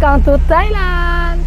Welcome to Thailand!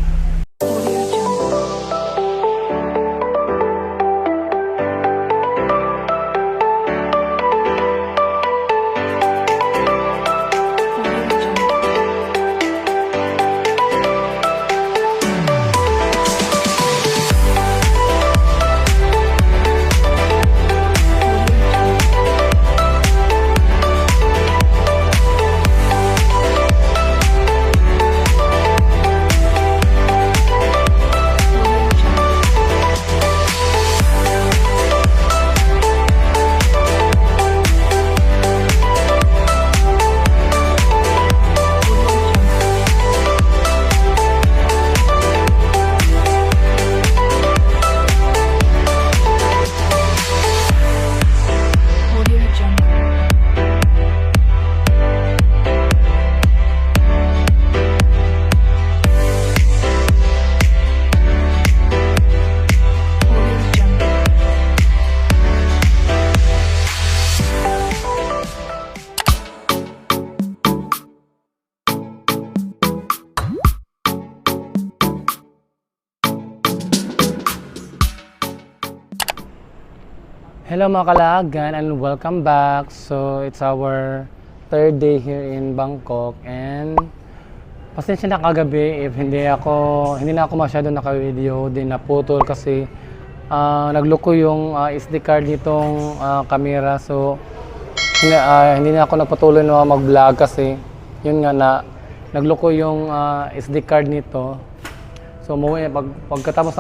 Hello mga kalagan and welcome back. So it's our third day here in Bangkok and pasensya na kagabi if hindi na ako masyado naka-video, din naputol kasi nagloko yung SD card nitong camera. So hindi na ako nagpatuloy na mag-vlog kasi yun nga na nagloko yung SD card nito. So pagkatapos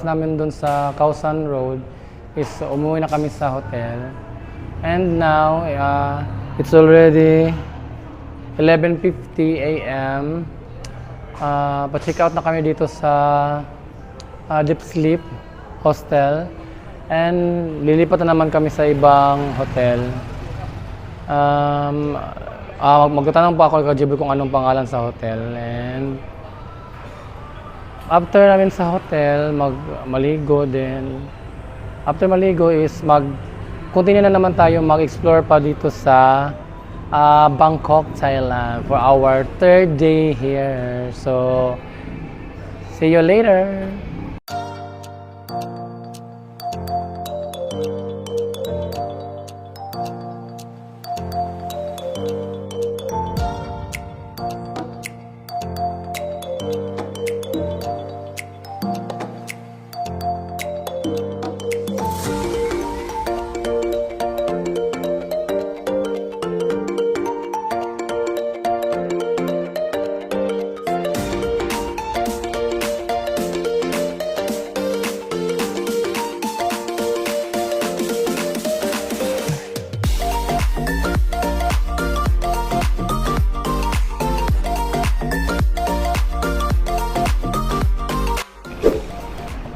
namin dun sa Khao San Road is umuwi na kami sa hotel. And now, it's already 11:50 a.m. Pa-check out na kami dito sa Deep Sleep Hostel. And lilipat na naman kami sa ibang hotel. Magtatanong pa ako kay JB kung anong pangalan sa hotel. And after namin sa hotel, maligo din. After maligo is continue na naman tayo mag-explore pa dito sa Bangkok, Thailand for our third day here. So, see you later!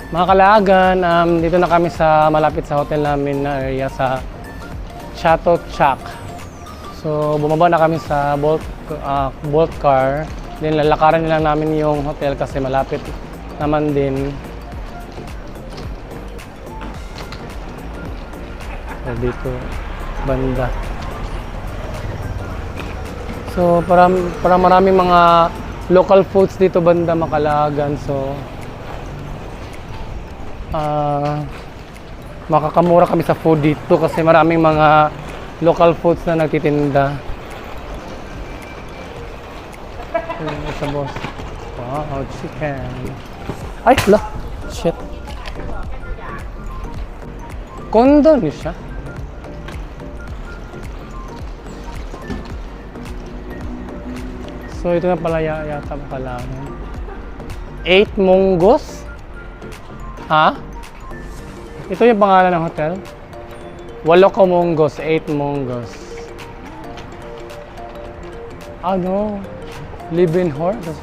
Mga kalagan, dito na kami sa malapit sa hotel namin na area sa Chato Chak. So bumaba na kami sa Bolt car. Then lalakaran lang namin yung hotel kasi malapit naman din. So, dito banda. So para maraming mga local foods dito banda mga kalagan. So makakamura kami sa food dito kasi maraming mga local foods na nagtitinda. Sa boss. Wow, chicken. Ay, la. Shit. Kondo ni siya. So ito na pala yata pala. 8 Monggos. Ha? Ito yung pangalan ng hotel? 8 Monggos, 8 Monggos. Ano? Live-in Hor? So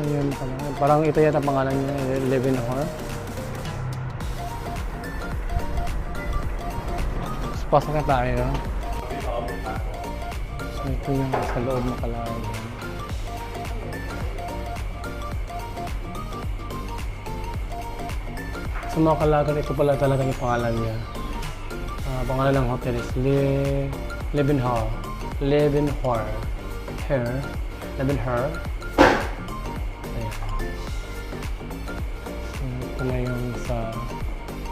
yun pala. Parang ito yata pangalan niya, Live-in Hor. So, pasok na tayo. So ito yung sa loob na kalaban. Sa mga kalagan, ito pala talaga yung pangalan niya. Pangalan ng hotel is Live-in Hall. Leavenworth. Here. Leavenworth. Ayan. So, ito na yung sa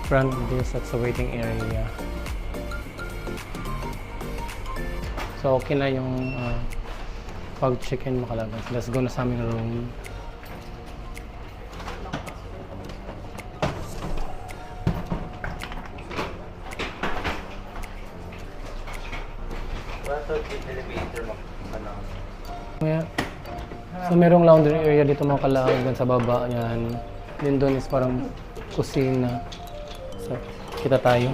front desk at sa waiting area. So, okay na yung pag-check-in makalabas. Let's go na sa aming room. So merong laundry area dito mga kalaagan sa baba yan. Then doon is parang kusina. So kita tayo.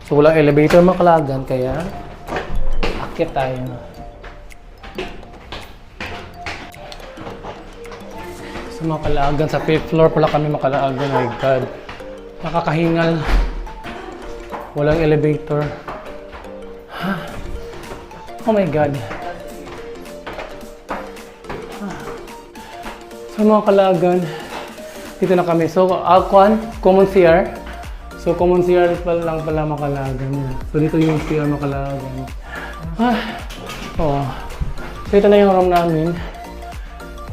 So walang elevator mga kalaagan kaya akyat tayo. So mga kalaagan sa 5th floor pala kami mga kalaagan. My God. Nakakahingal. Walang elevator. Oh my God. So mga kalagan, dito na kami. So common CR. So common CR lang pala mga kalagan. So dito yung CR mga kalagan. Oh. So ito na yung room namin.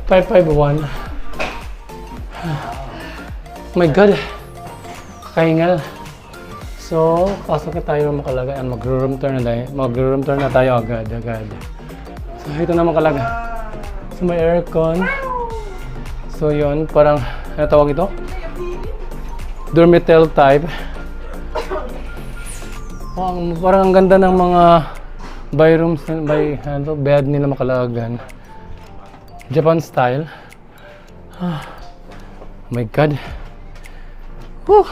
551. Oh my God. Kakahingal. So, pasok na tayo mga kalagan. Mag-room tour na tayo. Mag-room tour na tayo agad. So ito na mga kalagan. So may aircon. So yun, parang, ano tawag ito? Dormitel type. Parang ang ganda ng mga bed nila makalaagan. Japan style. Oh my God. Whew.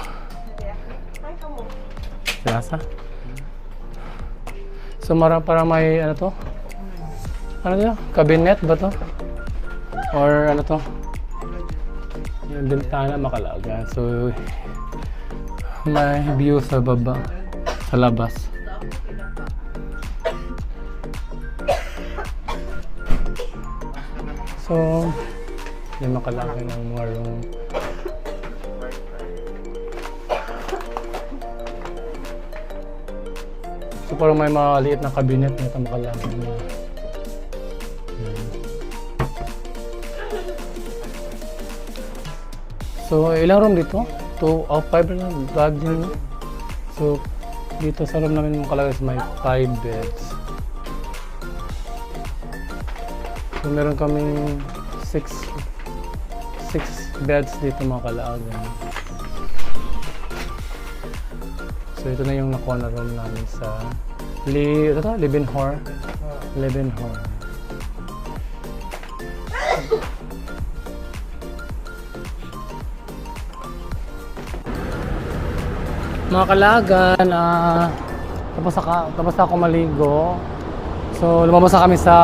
Lasa. So parang may, ano to? Ano to? Cabinet ba to? Or ano to? Yung bintana makalaga. So, may view sa baba, sa labas. So, yung makalaga ng mga room. So, parang may maliit na cabinet na makalaga. So, ilang room dito? 2 o 5 na bag din. So, dito sa room namin makalagay may 5 beds. So, meron kaming 6 beds dito makalagay. So, ito na yung nakuha na room namin sa Leavenworth. Mga kalagan, tapos ako maligo. So lumabas na kami sa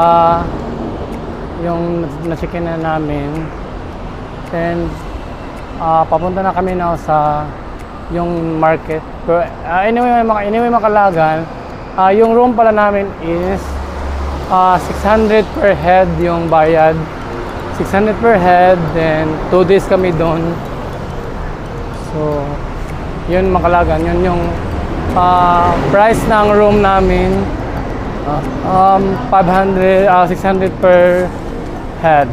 yung na-check-in na namin. Then papunta na kami now sa yung market. Pero, anyway mga kalagan, yung room pala namin is 600 per head yung bayad. 600 per head, then 2 days kami doon. So yun makalagan, yun yung price ng room namin. 600 per head.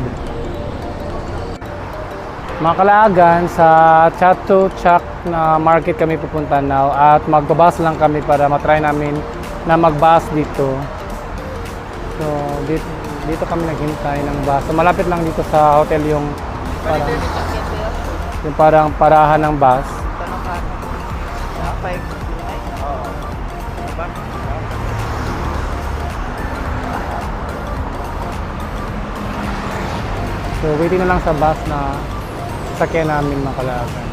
Mga kalagan, sa Chatuchak na market kami pupunta now at magbabas lang kami para matry namin na magbus dito. So dito kami naghintay ng bus. So malapit lang dito sa hotel yung parang parahan ng bus. So waiting na lang sa bus na sakyan namin mga kalagan.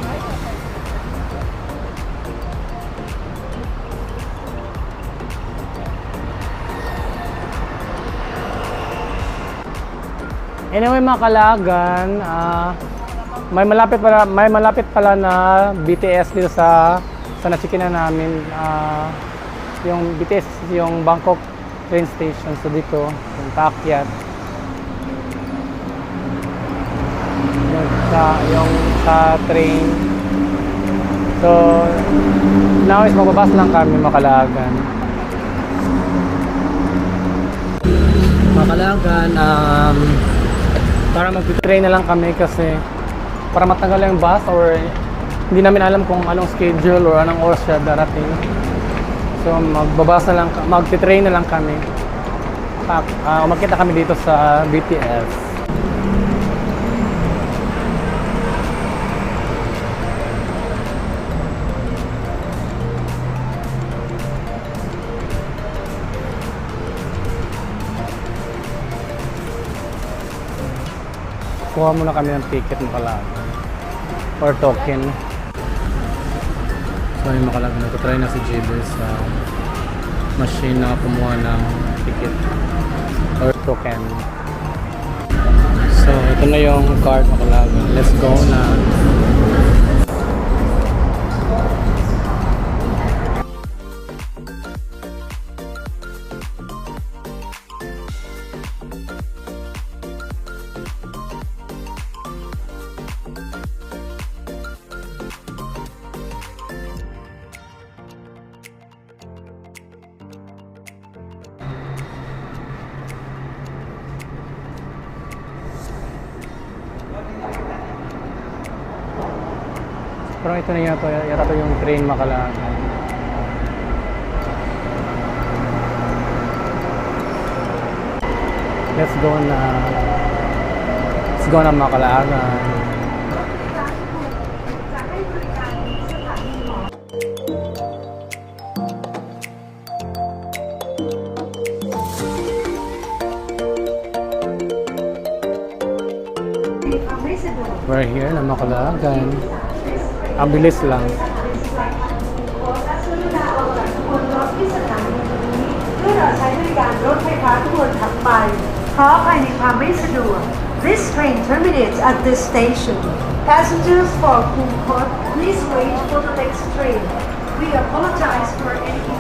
Anyway mga kalagan, may malapit pala na BTS dito sa na-checkin na namin. Yung BTS yung Bangkok train station, so dito yung paakyat. Yung sa train. So now is magbabas lang kami makalagan. Makalagan, para mag-train na lang kami kasi para matagal lang yung bus or hindi namin alam kung anong schedule or anong oras siya darating. So mag-train na lang kami. Umakita kami dito sa BTS. Kuha muna kami ng ticket Makalagan or token. So yung Makalagan, nagtry na si JB sa machine na kumuha ng ticket or token. So ito na yung card Makalagan. Let's go na. Pero ito na yata to yung train Makalagan. Let's go na Makalagan. We're here na Makalagan. Ang bilis lang. เพื่อใช้บริการรถไฟฟ้าขบวนถัดไปขออภัยในความไม่สะดวก This train terminates at this station. Passengers for Kumkot, please wait for the next train. We apologize for any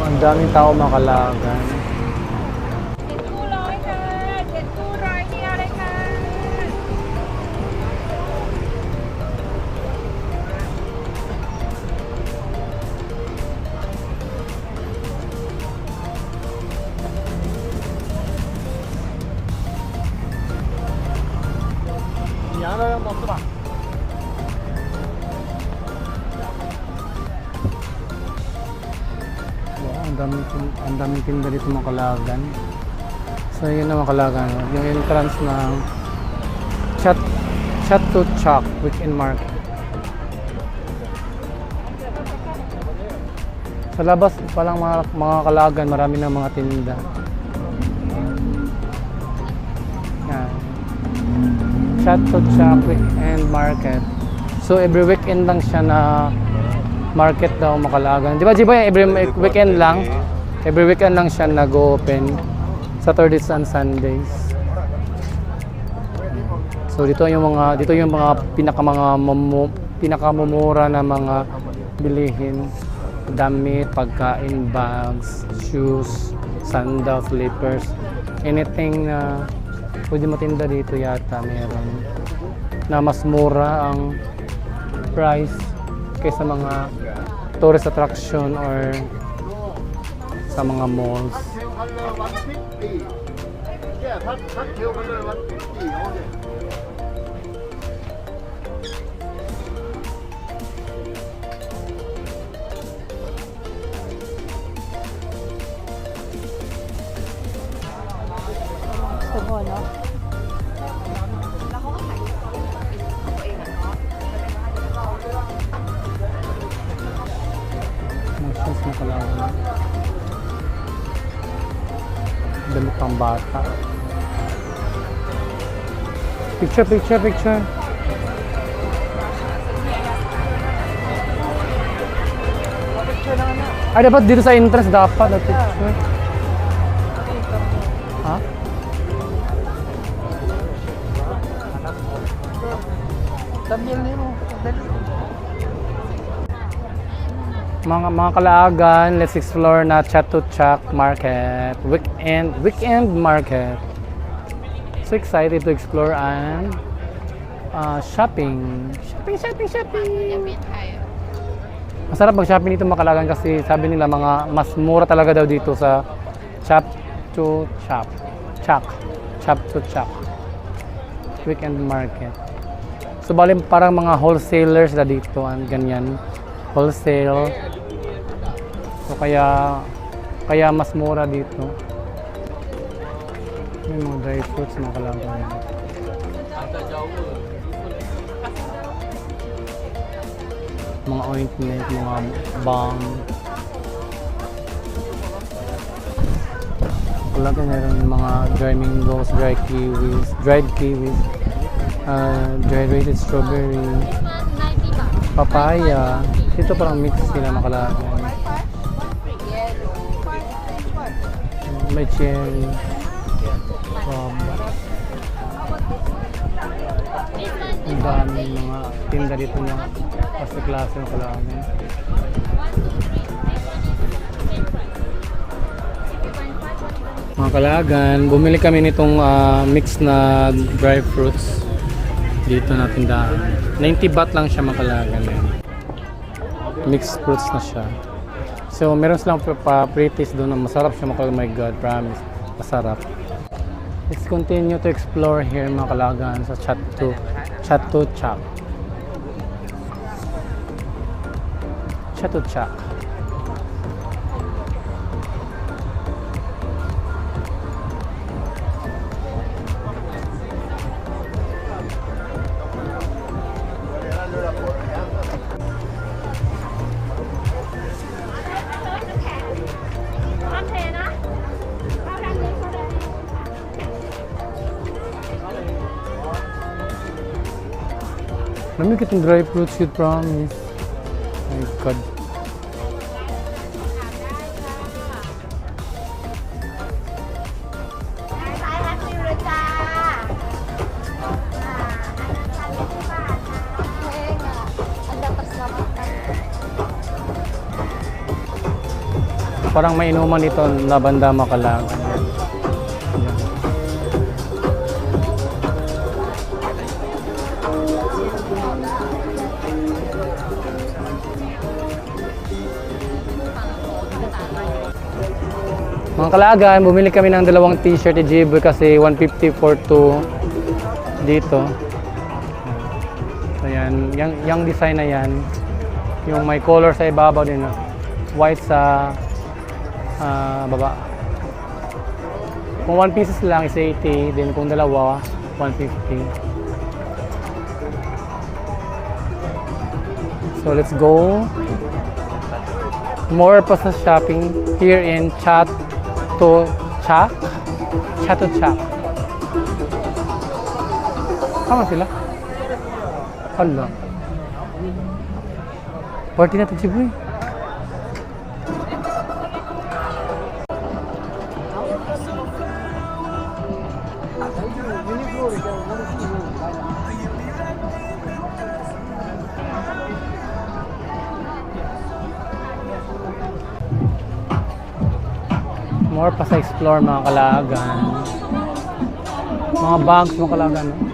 Ang daming tao Makalagan. 700ค่ะ700เนี่ยเลยค่ะ Let's Ang daming tinda dito mga kalagan. So yun na mga kalagan. Yung entrance ng Chat to Chak Weekend Market. Sa labas palang mga kalagan, marami na mga tinda. Yan. Chat to Chak Weekend Market. So every weekend lang siya na market daw makalagan. Di ba Jiboy? Every weekend lang. Every weekend lang siya nag-open. Saturdays and Sundays. So dito yung mga pinakamumura na mga bilihin. Damit, pagkain, bags, shoes, sandals, slippers. Anything na pwede matinda dito yata meron. Na mas mura ang price kaysa mga tourist attraction or sa mga malls. Gusto mo, no? Mga shoes na kalaban. Damit pang bata. Picture. Ay, dapat dito sa entrance dapat na picture. Ha? Mga kalaagan, let's explore na Chat to Chak Market. Weekend market. So excited to explore and shopping. Shopping. Masarap mag-shopping dito mga kalaagan kasi sabi nila mga mas mura talaga daw dito sa Chat to Chak Weekend market. So bali parang mga wholesalers na dito, ganyan. Wholesale. So kaya mas mura dito. May mga dry fruits mga kalaban. Mga ointment, mga balm. Kalaban meron mga dry mangoes, dried kiwis, dried rated strawberry, papaya. Dito parang mix sila makalaban. May cherry. Ang dami mga tinda dito ng klase ng kalaban. Mga kalagan, bumili kami nitong mix na dry fruits dito na tindahan. 90 baht lang siya mga kalagan. Mixed fruits na siya. So meron silang pa-pre-taste doon na masarap siya mga kalagan. Oh my God, promise. Masarap. Let's continue to explore here mga kalagan sa Chat to Chak. Chat to Chak. Let me get some dry fruits, you promise. Oh my God. Parang may inuman dito na banda Makalang. Mga kalagan, bumili kami ng dalawang t-shirt ni Jiboy kasi 150 for 2 dito. So yan, yung design na yan. Yung may color sa ibabaw din. White sa baba. Kung 1 pieces lang is 80, then kung dalawa, 150. So let's go. More pa sa shopping here in Chatuchak. Chatuchak. Tama sila? Hala. Party na ito, Chiboy. More pa sa explore mga kalagan. Mga bags mga kalagan. No?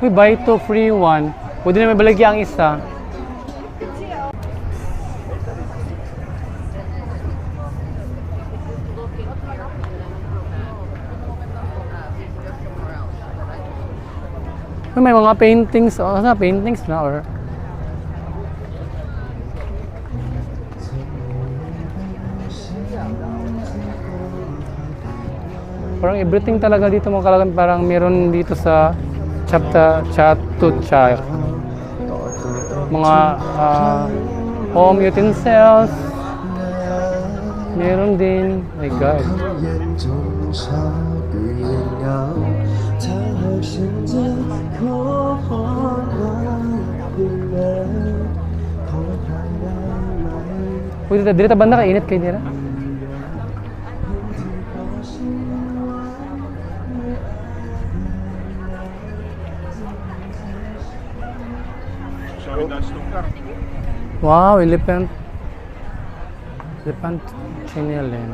Uy, buy 2, free 1. Pwede na may balagya ang isa. Uy, may mga paintings. Oh, ano, paintings na or... Parang everything talaga dito mga kalagan. Parang meron dito sa Chatuchak. Mga home utensils. Meron din. My God. Uy, dito banda ka, init kayo nila. Wow, elephant chenilin.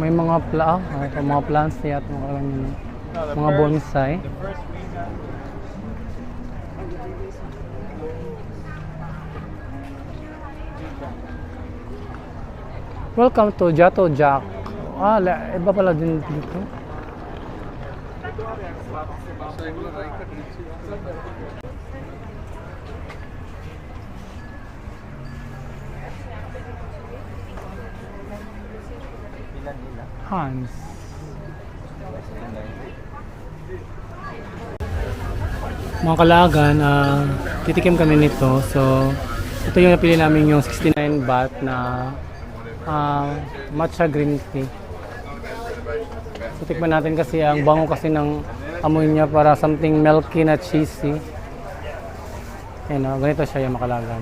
May mga mga plants niya at mga bonsai. Welcome to Chatuchak. Iba pala din dito. Hans. Mga kalagan, titikim kami nito. So, ito yung napili namin yung 69 baht na matcha green tea. So, tikman natin kasi ang bango kasi ng amoy niya para something milky na cheesy. Ayan, ganito siya yung makalagan.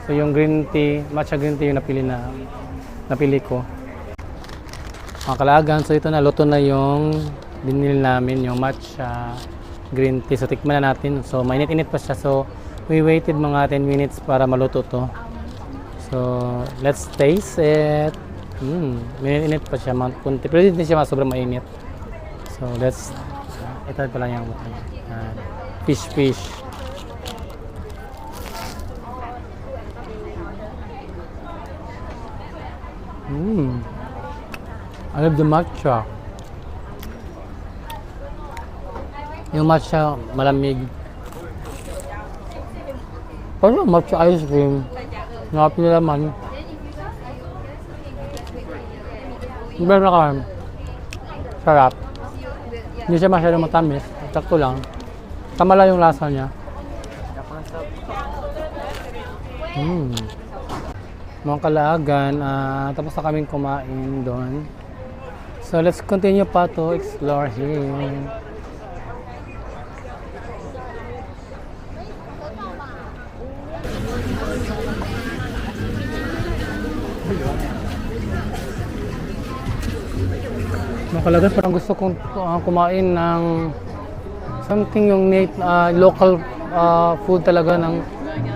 So, yung green tea, matcha green tea yung napili ko. Mga kalagan, so ito na, luto na yung binili namin, yung matcha green tea. So, tikman na natin. So, mainit-init pa siya. So, we waited mga 10 minutes para maluto to. So, let's taste it. Mainit-init pa siya, kunti. Pero hindi siya sobrang mainit. So, ito pala yung fish. I love the matcha. Yung matcha malamig. Parang matcha ice cream. Nakapila naman. Very sarap. Hindi siya masyadong matamis. Sakto lang. Tama lang yung lasa niya. Mga kalagan, tapos na kaming kumain doon. So let's continue pa to explore here. Makalagan, parang gusto kong kumain ng something yung local food talaga ng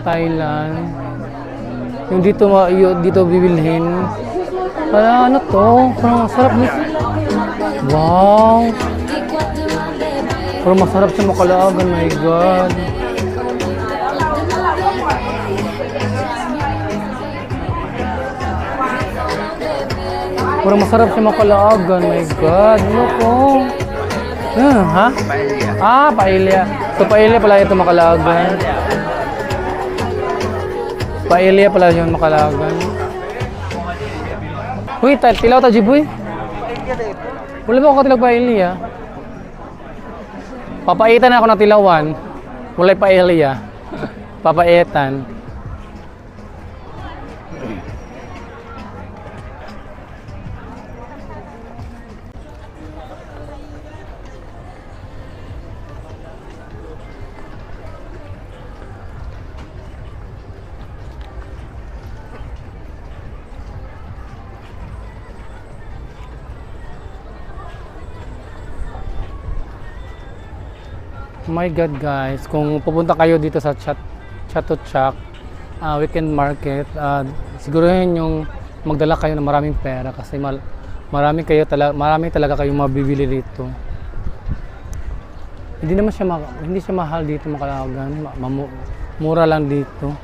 Thailand. Yung dito bibilhin. Ano to? Parang masarap nito. Wow! Parang masarap siya Makalagan, my God. Parang masarap siya Makalagan, my God. Ano ko? Ha? Paella. So, paella pala ito Makalagan. Paella pala yun Makalagan. Uy, tilaw ta, Jiboy. Wala ba ako katilag paella? Papaitan ako ng tilawan. Wala paella. Papaitan. My God guys, kung pupunta kayo dito sa Chatuchak weekend market, siguruhin yung magdala kayo ng maraming pera kasi marami talaga kayong mabibili dito. Hindi siya mahal dito Makalagan, mura lang dito.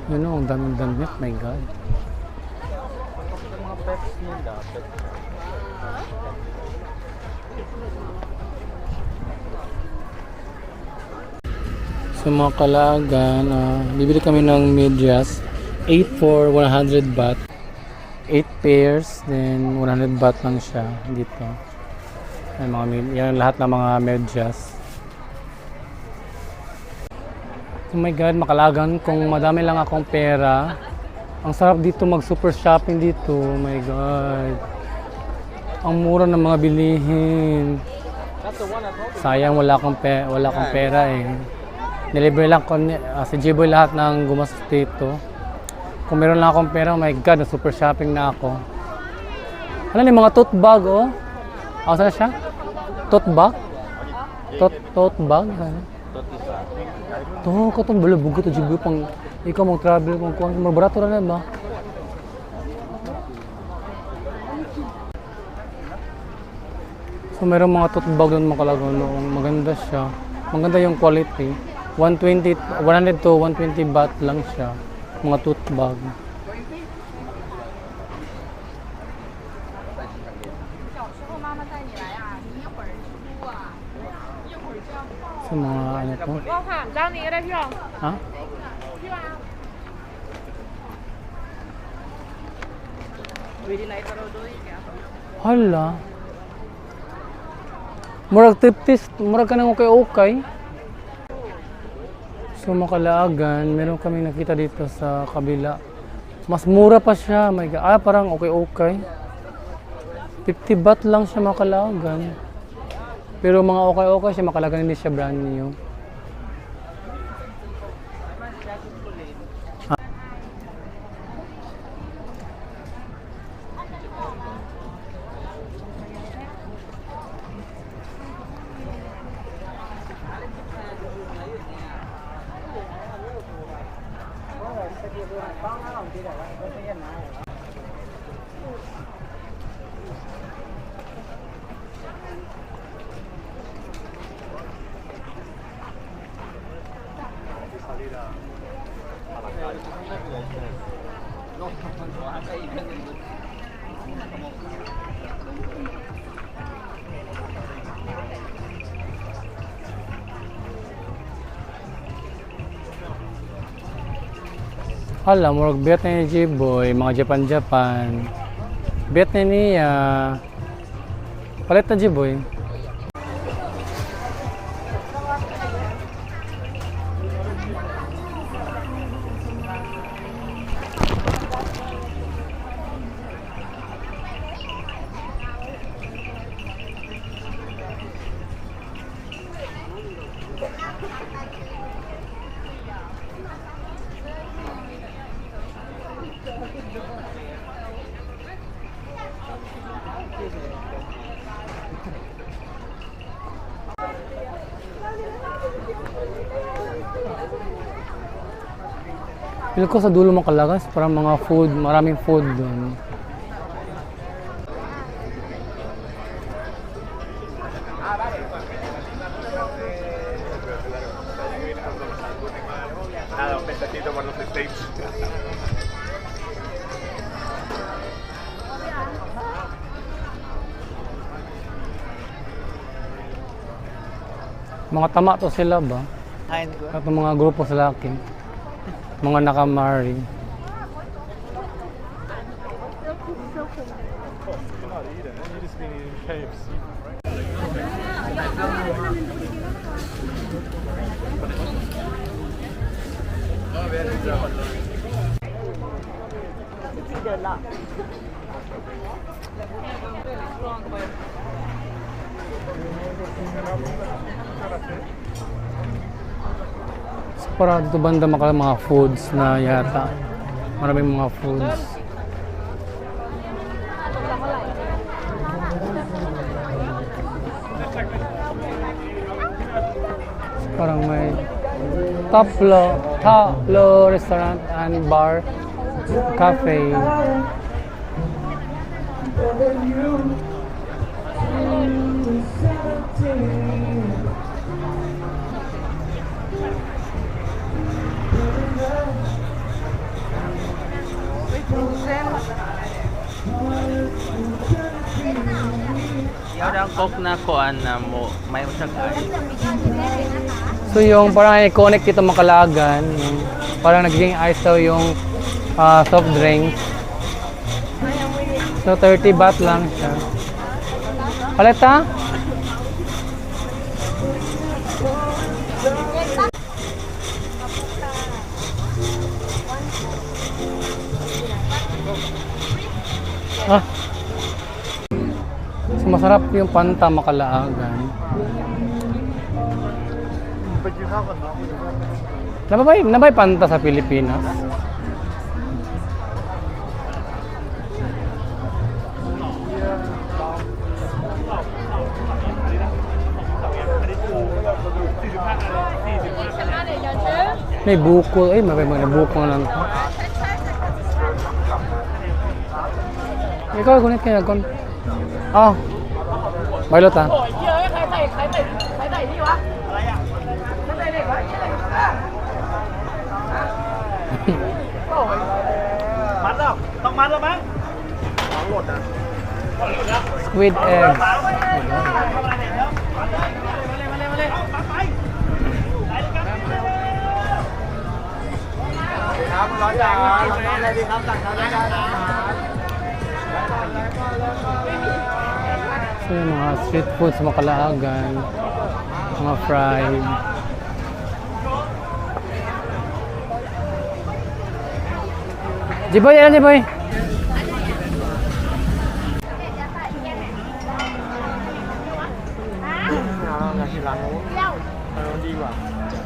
Yun o, ang daming damit, my God. So mga Kalagan, bibili kami ng medyas. 8 for 100 baht. 8 pairs, then 100 baht lang siya dito. Yan lahat ng mga medyas. Oh my God, Makalagan, kung madami lang akong pera, ang sarap dito mag-super shopping dito. Oh my God. Ang mura ng mga bilihin. Sayang wala akong pera eh. Nilibre lang ko si Jiboy lahat ng gumastos dito. Kung meron lang akong pera, oh my God, super shopping na ako. Ano yung mga tote bag, oh? Saan siya? Tote bag? Tote bag? Ito, katong balabog ito, Jiboy, pang ikaw mag-travel kung kuhan. Mabarato na ba? So, meron mga tote bag doon Makalagan noong. Maganda siya. Maganda yung quality. 100 to 120 baht lang siya. Mga tote bag. So, mga ano to? Ha? Hala. Murag triptis, murag ka nang okay. So Makalagan, meron kami nakita dito sa kabila. Mas mura pa siya, my God. Parang okay. 50 baht lang siya Makalagan. Pero mga okay siya Makalagan, hindi siya brand new. Hala, murag bet na ni Jiboy, mga Japan. Bet na niya. Palit na Jiboy. Feel ko sa dulo Makalagas, parang mga food, maraming food doon. Nada, un mensajito por los States. Mga tama to sila ba? At mga grupo sa laki. Mga nakamari. So, para dito banda mga foods na yata. Maraming mga foods. So, parang may Taplo restaurant and bar, cafe. Yung coke na kuan na mo, may usag ay. So yung parang i-connect dito Makalagan, yung parang nagiging ice daw yung soft drinks. So 30 baht lang siya. Paleta? Ah. So masarap yung panta Makalaagan. Nabay panta sa Pilipinas? May buko. Ay, may buko na lang. Ikaw, gunit kaya. Ah. Bailot ah. Squid egg. So yung mga street food sa Makalaagan, mga fried. Jiboy, yan Jiboy.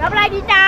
รับอะไรดีจ๊ะ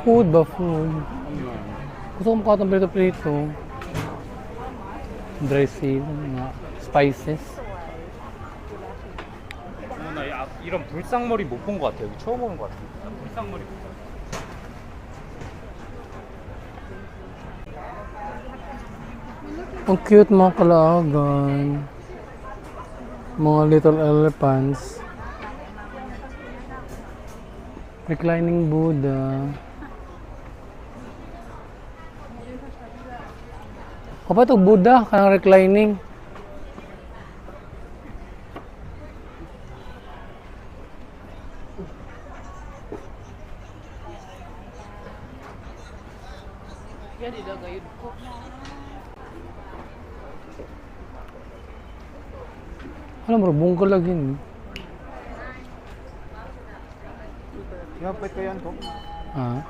Food ba? Food. Gusto ko makatang prito-prito. Dressing, mga spices. 나 이런 불상머리 못 본 것 같아요. 여기 처음 오는 것 같아요. 불상머리. Ang cute mga Kalaagan. Mga little elephants. Reclining Buddha. Apa ito Buddha? Kanang reclining. Alam mo, bungkol lagi ni. Yapay ko yan ko. Ah.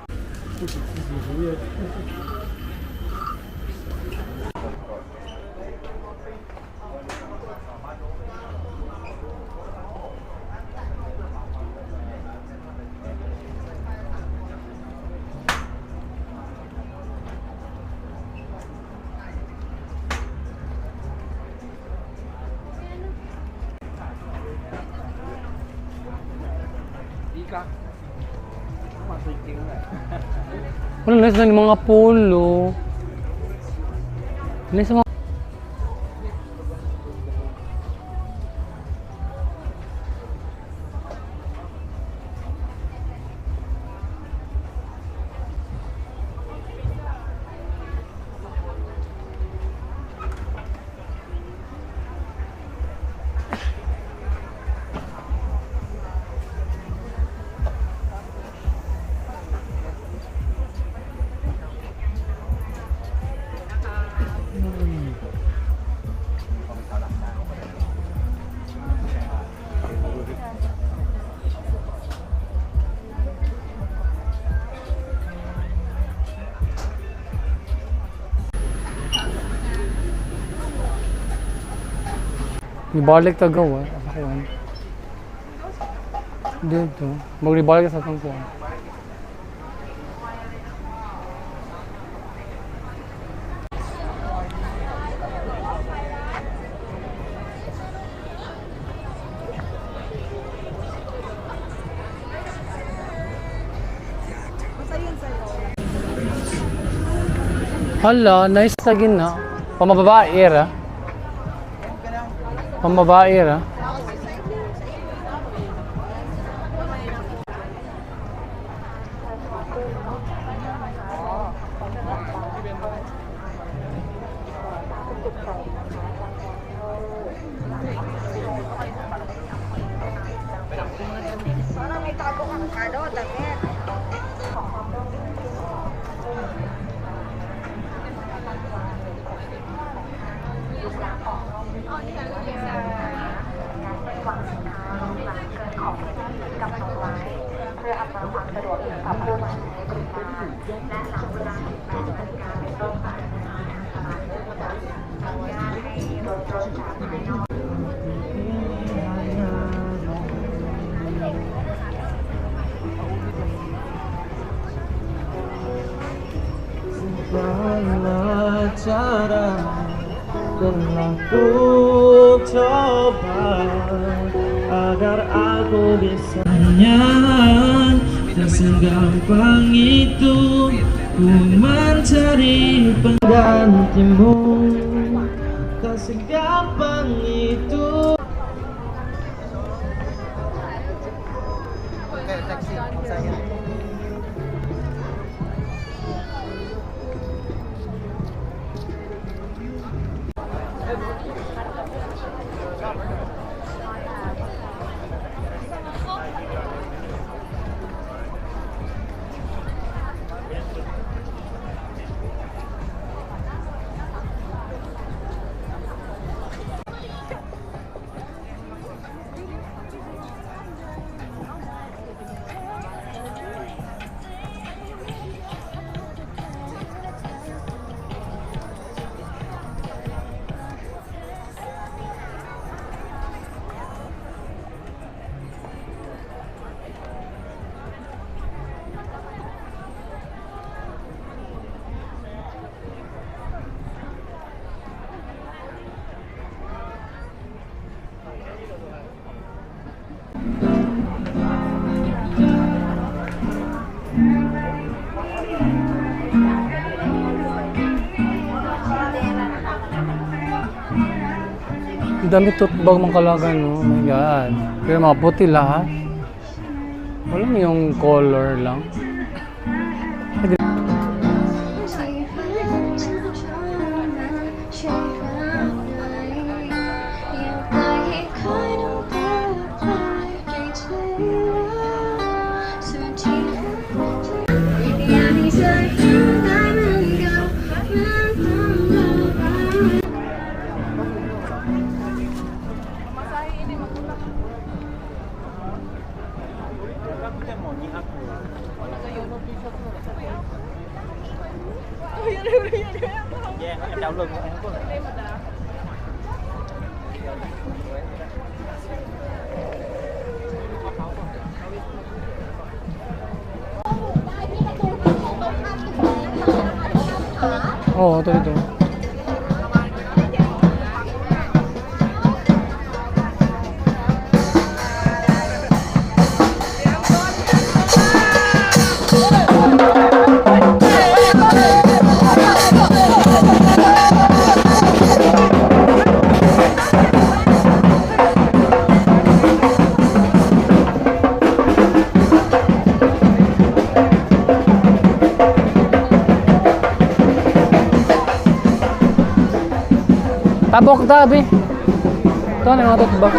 Ika. Wala na sa mga polo. Wala sa mga... Ibalik ta gawa. Asakuan. Dito. Magbalik sa itong kuwan. Hala, nice na gina. Pamababae ra. Pambabae ra. Segala cara telah ku coba agar aku bisa nyaman. Tak segampang itu ku mencari penggantimu. Tak segampang itu. Oke, seksi saya. Dami tutbag mga kalagan, no? Oh my God. Pero mga puti lahat. Walang yung color lang. Oo, ito dito. Tabok tabi. Ito na yung ba?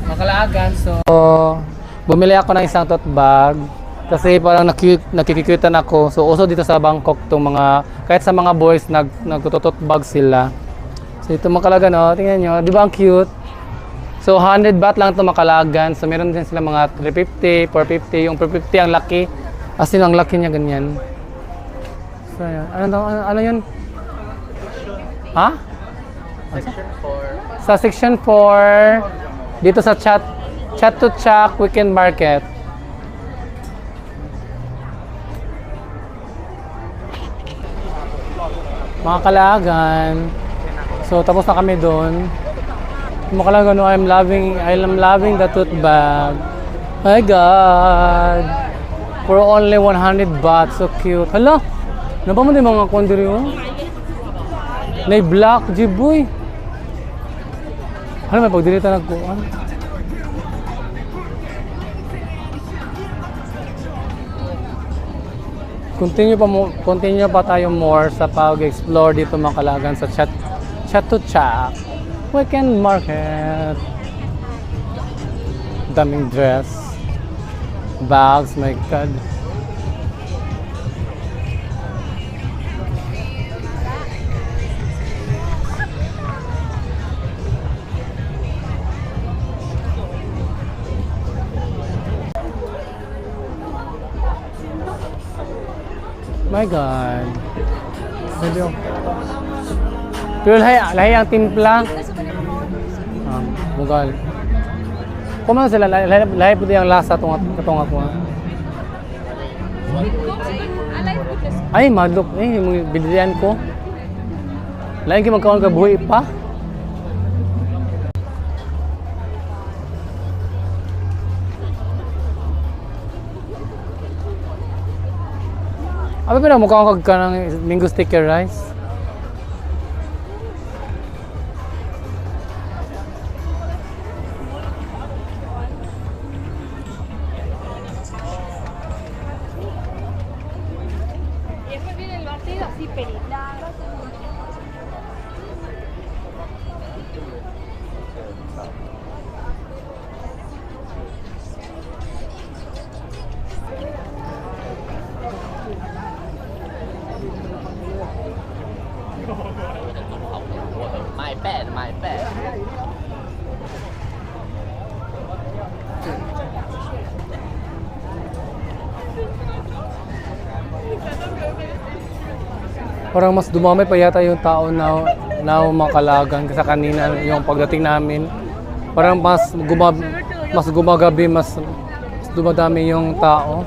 Makalaagan, so bumili ako ng isang tote bag kasi parang nakikikutan ako. So uso dito sa Bangkok tong mga, kahit sa mga boys nagtutot bag sila. So ito Makalagan, no? Tingnan nyo, di ba ang cute? So 100 baht lang ito Makalagan. So meron din sila mga 350, 450. Yung 450 ang laki. As in, ang laki niya ganyan. So yan. Ano yun? Ha? Section 4. Sa section 4, dito sa chat to Chak Weekend Market. Mga Kalagan. So tapos na kami doon. Makalaga, no, I'm loving the tote bag. My God! For only 100 baht, so cute. Hala! Napa mo din mga kondiri mo? Nay black, jiboy. Hala, may pagdilita nagkuhan. Continue pa tayo more sa pag-explore dito Makalagan sa chat to Chak Weekend Market. Daming dress, bags, my God. My God. Video. Pero lahi ang timpla. Mugal. Kung sila, lahi po ang lasa itong ako. Ay, madlok. Binilihan ko. Lahi kayo magkaon ka buhay pa. Apa ba na mukhang ka ng mango sticker rice? Y después viene el batido así pelado. My bad, my bad. Parang mas dumami pa yata yung tao na Makalagan sa kanina yung pagdating namin. Parang mas gumagabi, mas dumadami yung tao.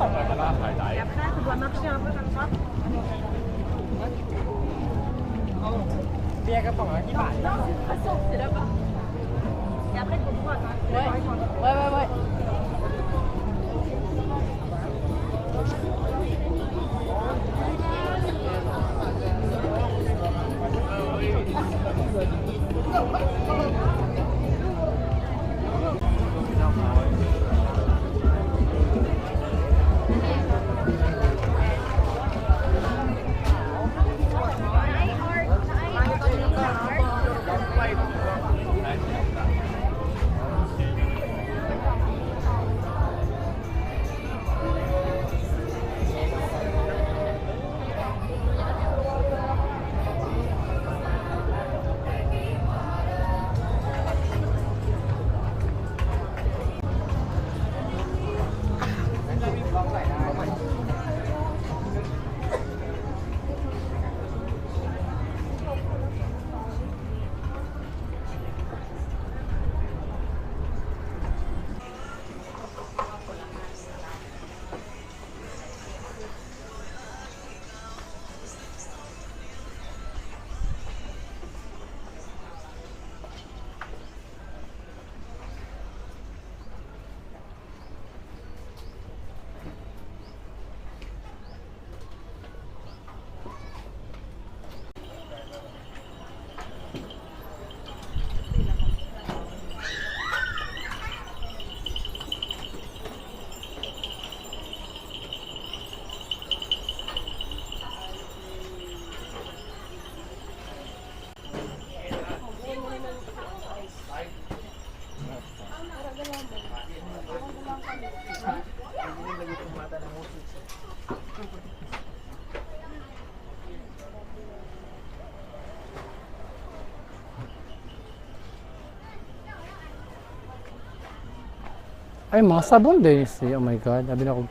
Ay, mga sabon din. See, oh my God. Sabi na ako.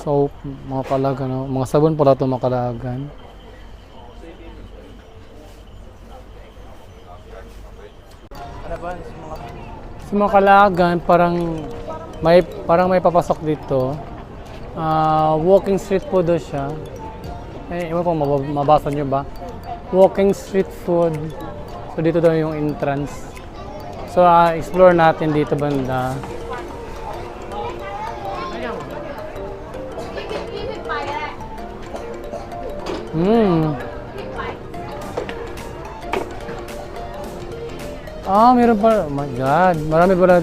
Soap, mga kalagan. No? Mga sabon pala ito, mga kalagan. Sa mga kalagan, parang may papasok dito. Walking street food daw siya. Eh, iwan ko, mabasa nyo ba? Walking street food. So, dito daw yung entrance. So, explore natin dito banda. Meron pa. Oh my God. Marami pala.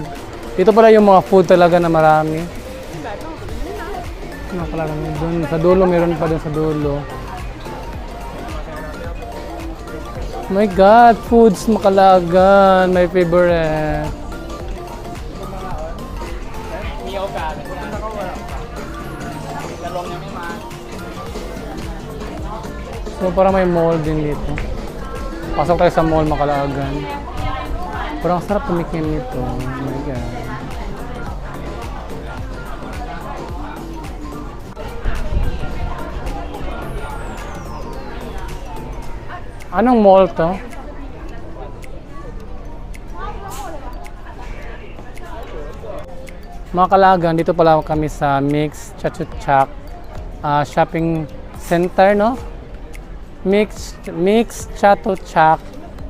Dito pala yung mga food talaga na marami. Ano pala doon sa dulo, meron pa doon sa dulo. Oh my God, foods Makalagan, my favorite. So parang may mall din dito. Pasok tayo sa mall Makalagan. Parang sarap tumikim nito. Oh my God. Anong mall to? Mga Kalagan, dito pala kami sa Mix Chatuchak Shopping Center, no? Mix Chatuchak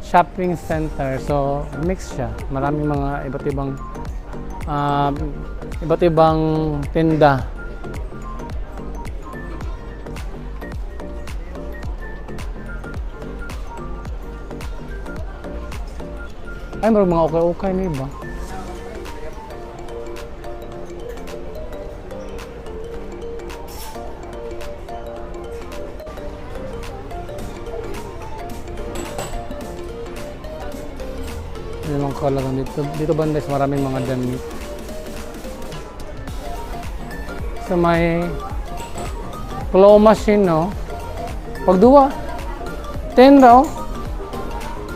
Shopping Center. So, mix siya. Maraming mga iba't ibang tinda. Ay, mga okay-okay na iba. Yung mga Kalagan dito. Dito banda is maraming mga damit. So may claw machine, no? Pagduwa, 10 raw.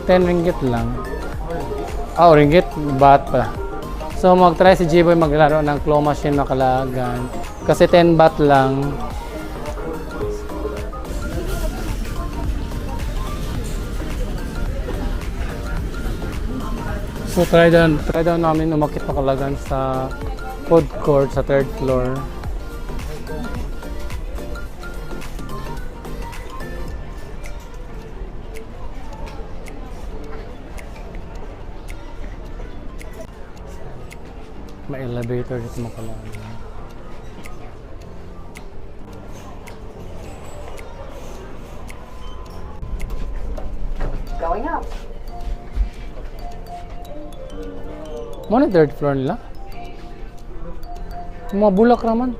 10 ringgit lang. Ringgit, baht pa. So mag-try si G-Boy maglaro ng claw machine Makalagan. Kasi 10 baht lang. So try down namin umakit Makalagan sa food court sa 3rd floor. May elevator dito Makalagan. Going up. Ano yung 3rd floor nila? Mga bulak naman.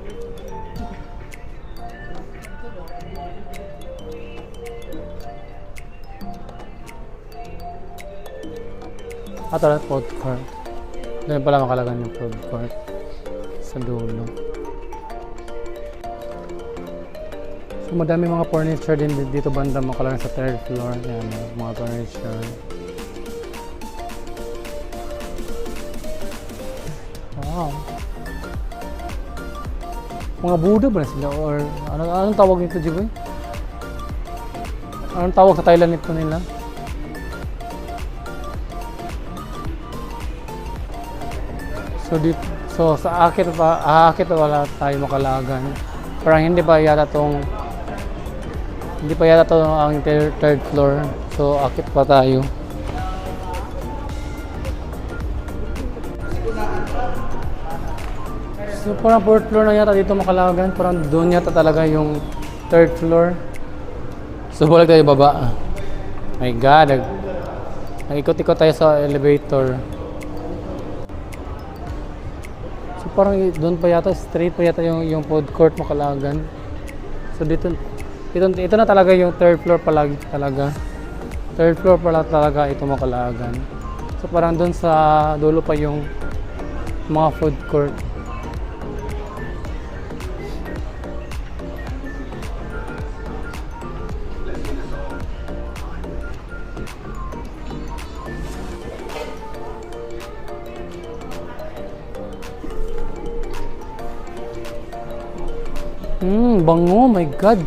Tara, food court. Doon pala Makalagan yung food court. Sa dulo. So madami mga furniture din dito banda Makalagan sa 3rd floor. Yan, mga furniture. Wow. Mga Buddha ba na sila? Or anong tawag nito, Jiboy? Anong tawag sa Thailand nito nila? So sa aakit wala tayo Makalagan. Parang hindi pa yata to ang 3rd floor. So akit pa tayo. So parang 4th floor na yata dito Makalagan. Parang doon yata talaga yung 3rd floor. So balik tayo baba. My God, nag-ikot-ikot tayo sa elevator. So parang doon pa yata, straight pa yata yung food court Makalagan. So dito na talaga yung 3rd floor palagi talaga. 3rd floor pala talaga ito Makalagan. So parang doon sa dulo pa yung mga food court. Bango, my God.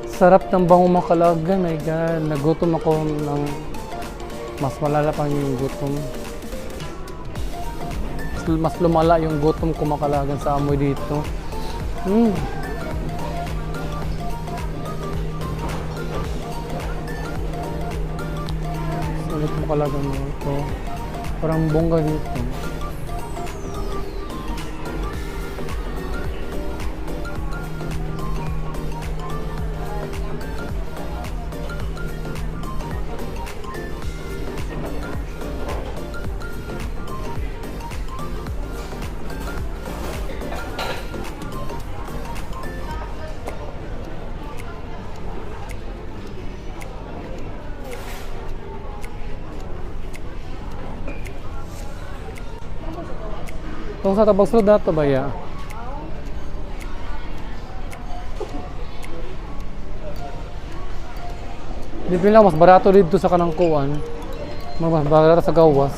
Sarap ng bango Makalagan, my God. Nagutom ako ng mas malala pang yung gutom. Mas lumala yung gutom ko Makalagan sa amoy dito. Sulit Makalagan mo ito. Parang bongga dito. Kung sa tabang sulod na ito ba ya? Di lang mas barato dito sa kanangkuan. Mas barato sa gawas.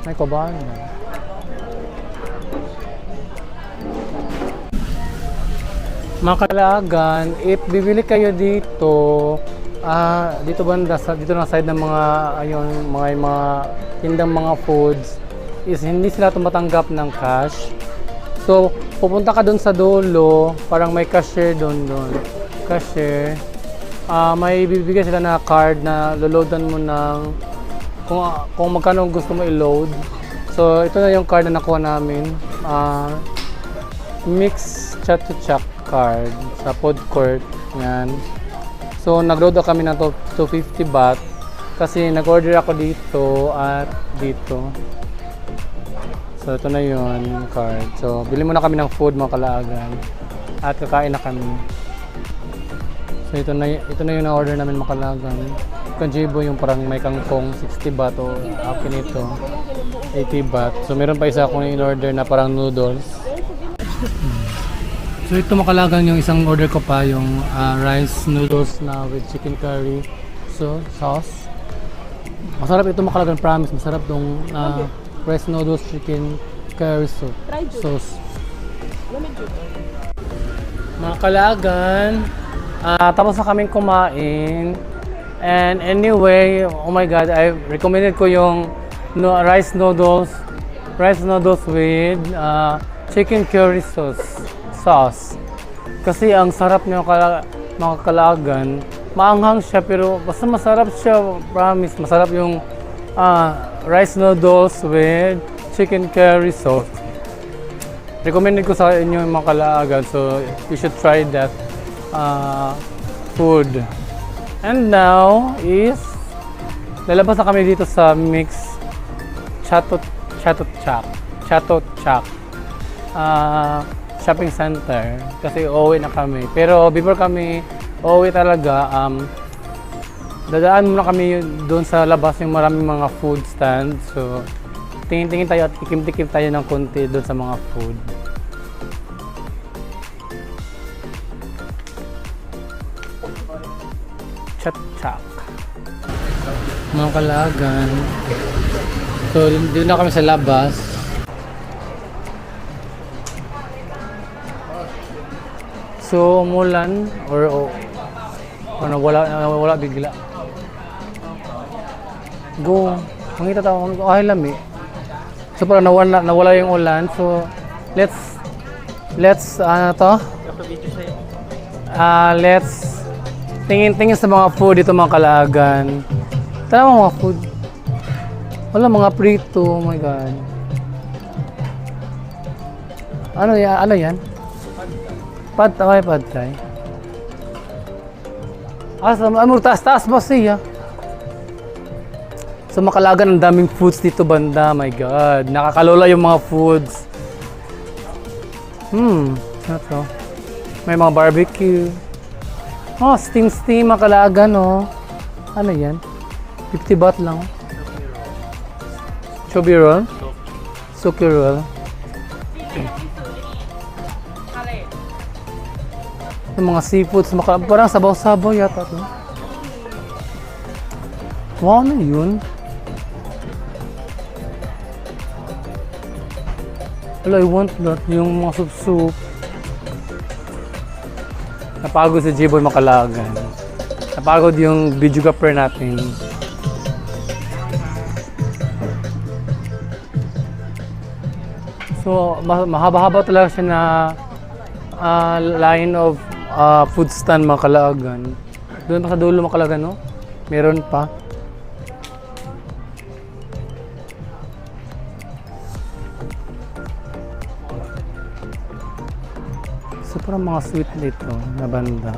May kabahan na. Makalagan, if bibili kayo dito, dito banda dito na side ng mga mga tindang mga foods is hindi sila tumatanggap ng cash. So pupunta ka doon sa dulo, parang may cashier doon. Cashier. May bibigyan sila na card na loloadan mo ng kung magkano gusto mo i-load. So ito na yung card na nakuha namin. Mix chat to chat card sa food court. Yan. So nag-load kami ng 250 baht kasi nag-order ako dito at dito. So ito na yun card. So bili muna kami ng food mga Kalaagan at kakain na kami. So ito na yung na-order namin mga Kalaagan. Kanjibo yung parang may kangkong 60 baht o akin ito 80 baht. So meron pa isa akong in-order na parang noodles. So ito Makalagan yung isang order ko pa, yung rice noodles na with chicken curry sauce. Masarap ito Makalagan, promise. Masarap tong rice noodles chicken curry sauce. Makalagan, tapos na kaming kumain. And anyway, oh my God, I recommended ko yung rice noodles with chicken curry sauce. Kasi ang sarap niya mga Kalaagan. Maanghang siya pero basta masarap siya, promise. Masarap yung rice noodles with chicken curry sauce. Recommended ko sa inyo mga Kalaagan, so you should try that food. And now is lalabas na kami dito sa Mix Chatot Chak shopping center kasi uuwi na kami. Pero before kami uuwi talaga, dadaan muna kami doon sa labas yung maraming mga food stand. So tingin-tingin tayo at tikim-tikim tayo ng konti doon sa mga food. Chat-chak mga Kalaagan. So doon na kami sa labas. So umulan or wala bigla. Go. Mangita tayo ay lami. So parang nawala yung ulan. So let's let's tingin sa mga food dito mga Kalaagan. Tama mga food. Wala mga prito, oh my God. Ano yan? Pad Thai. Taas ba siya? So Makalagan, ang daming foods dito banda. My God, nakakalola yung mga foods. Ano to? May mga barbecue. Oh, steam makalagan oh. Ano yan? 50 baht lang. Chobi roll? Suki roll. Yung mga seafoods, parang sabaw-sabaw yata to. Wow, ano yun? Wala, I want that. Yung mga soup-soup. Napagod si J-Boy makalagan. Napagod yung videographer natin. So, mahaba-haba talaga siya na line of food stand makalagan. Doon pa sa dulo makalagan, no? Meron pa. So, parang mga sweet dito na banda.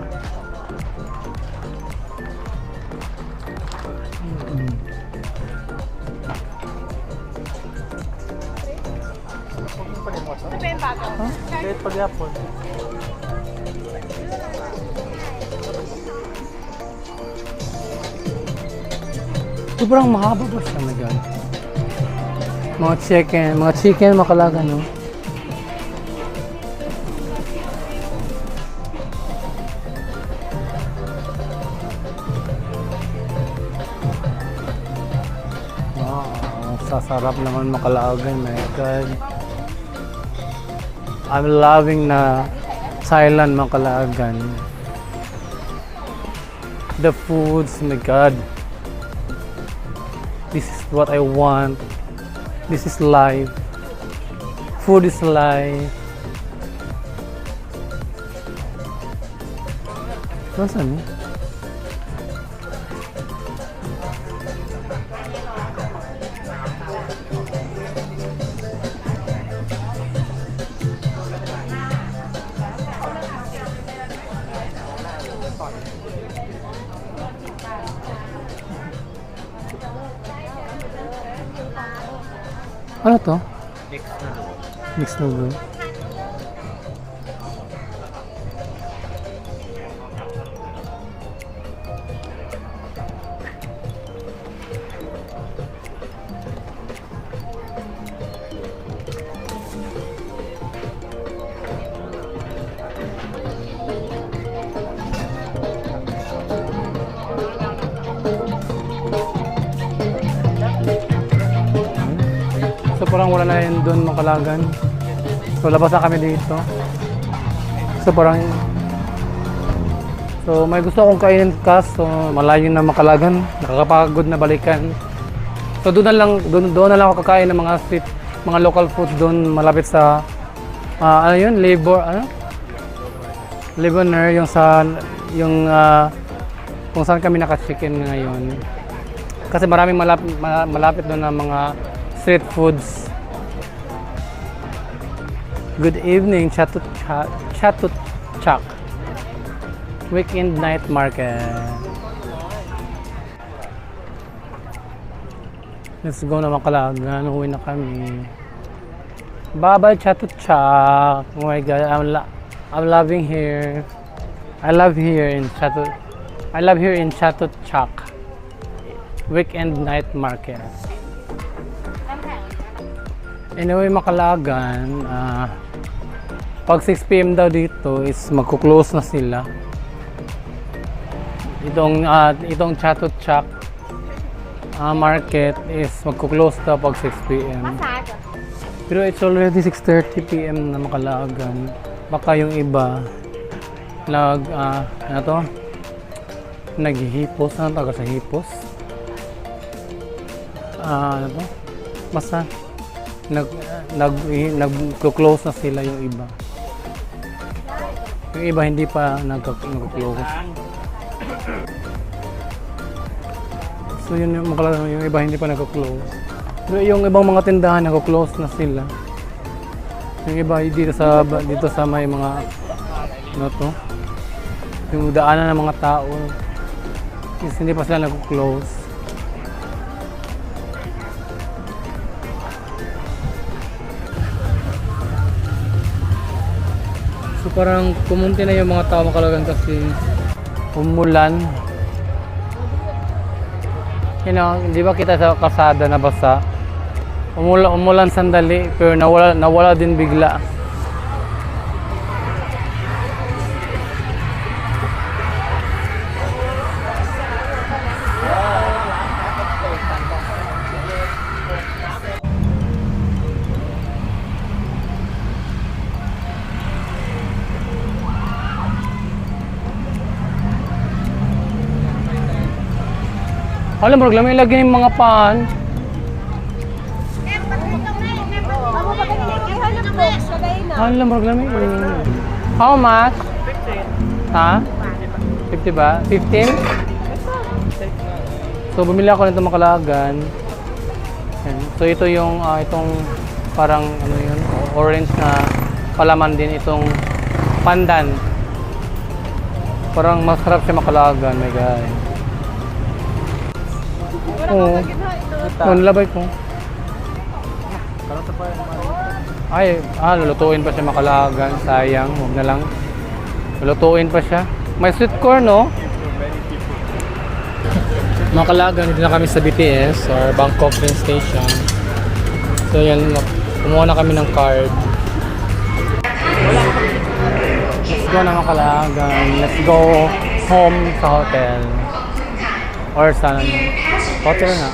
Late pagyapon. Sobrang mahaba ba siya na dyan? Mga chicken makalaga, no? Wow, sasarap naman makalagan, my God. I'm loving na Thailand makalagan. The foods, my God. This is what I want. This is life. Food is life. Nasaan eh? Ano to? Mixed noodle. So parang wala na yun doon makalagan. So labas na kami dito. So may gusto akong kainin kaso malayo na makalagan. Nakakapagod na balikan. So doon na lang ako kakain ng mga street, mga local foods doon malapit sa ano yun, Liboner yung kung saan kami naka-check-in ngayon. Kasi maraming malapit doon na mga street foods. Good evening, Chatuchak. Weekend night market. Let's go na makalagan. Uwi na kami. Bye-bye, Chatuchak. Oh my God, I'm loving here. I love here in Chatuchak. Weekend night market. Anyway, makalagan, pag 6 PM daw dito is magko-close na sila. Itong Chatuchak market is magko-close daw pag 6 PM. Pero it's already 6:30 PM na makalagan. Baka yung iba naghihipos, ano taga sa hipos? Basta nag-close na sila yung iba. Yung iba hindi pa nag-close. So yun yung makalaga, yung iba hindi pa nag-close. Pero yung ibang mga tindahan nag-close na sila. Yung iba dito sa may mga ano to, yung daanan ng mga tao is hindi pa sila nag-close. So parang kumunti na yung mga tao makalagan kasi Umulan. You know, di ba kita sa kalsada na basa? Umulan sandali, pero nawala din bigla. Alam mo, lamay lagi yung mga pan. Alam mo, lamay. How much? 15. Ha? 50 ba? 15? So, bumili ako nito makalagan. Yan. So, ito yung, itong parang, ano yun, orange na palaman din itong pandan. Parang masarap siya makalagan, my God. Oo. Oh, nalabay ko. Ay, lulutuin pa siya makalagan. Sayang, huwag na lang. Lulutuin pa siya. May sweet corn, no? Makalagan, dito na kami sa BTS or Bangkok train station. So yan, kumuha na kami ng card. Let's go na makalagan. Let's go home sa hotel. Or sa hotel na.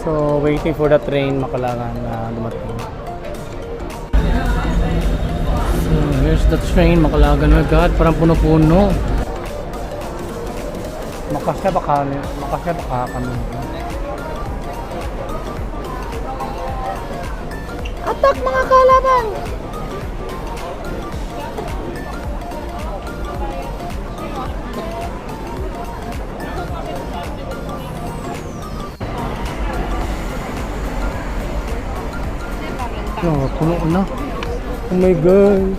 So, waiting for the train makalagan na dumating. So, here's the train makalagan. Oh my God, parang puno-puno. Makasya baka kami. Atak mga kalaban! Oh, puno na. Oh my God.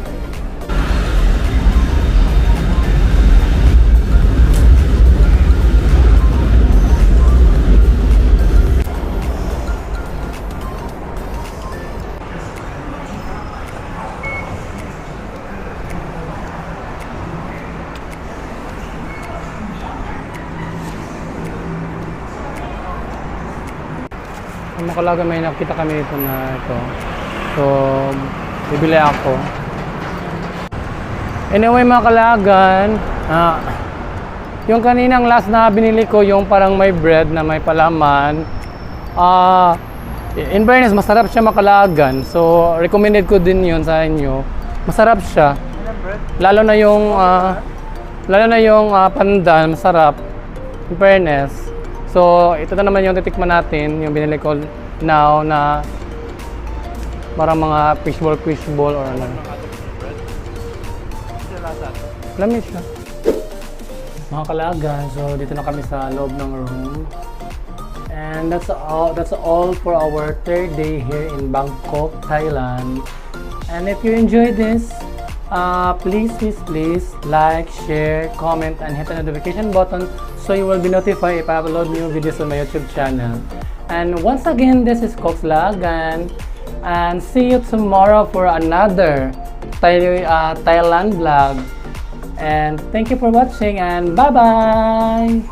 Ang makalaga may nakita kami ito na ito. So, bibili ako. Anyway, mga kalagan, yung kaninang last na binili ko, yung parang may bread na may palaman. In fairness, masarap siya makalagan. So, recommended ko din yun sa inyo. Masarap siya. Lalo na yung pandan, masarap. In fairness. So, ito na naman yung titikman natin, yung binili ko now na parang mga fishball or ano. Lamis siya. Mga kalagan, so dito na kami sa loob ng room. And that's all for our third day here in Bangkok, Thailand. And if you enjoyed this, please like, share, comment, and hit the notification button so you will be notified if I upload new videos on my YouTube channel. And once again, this is Cox Lagan. And see you tomorrow for another Thailand vlog. And thank you for watching and bye-bye!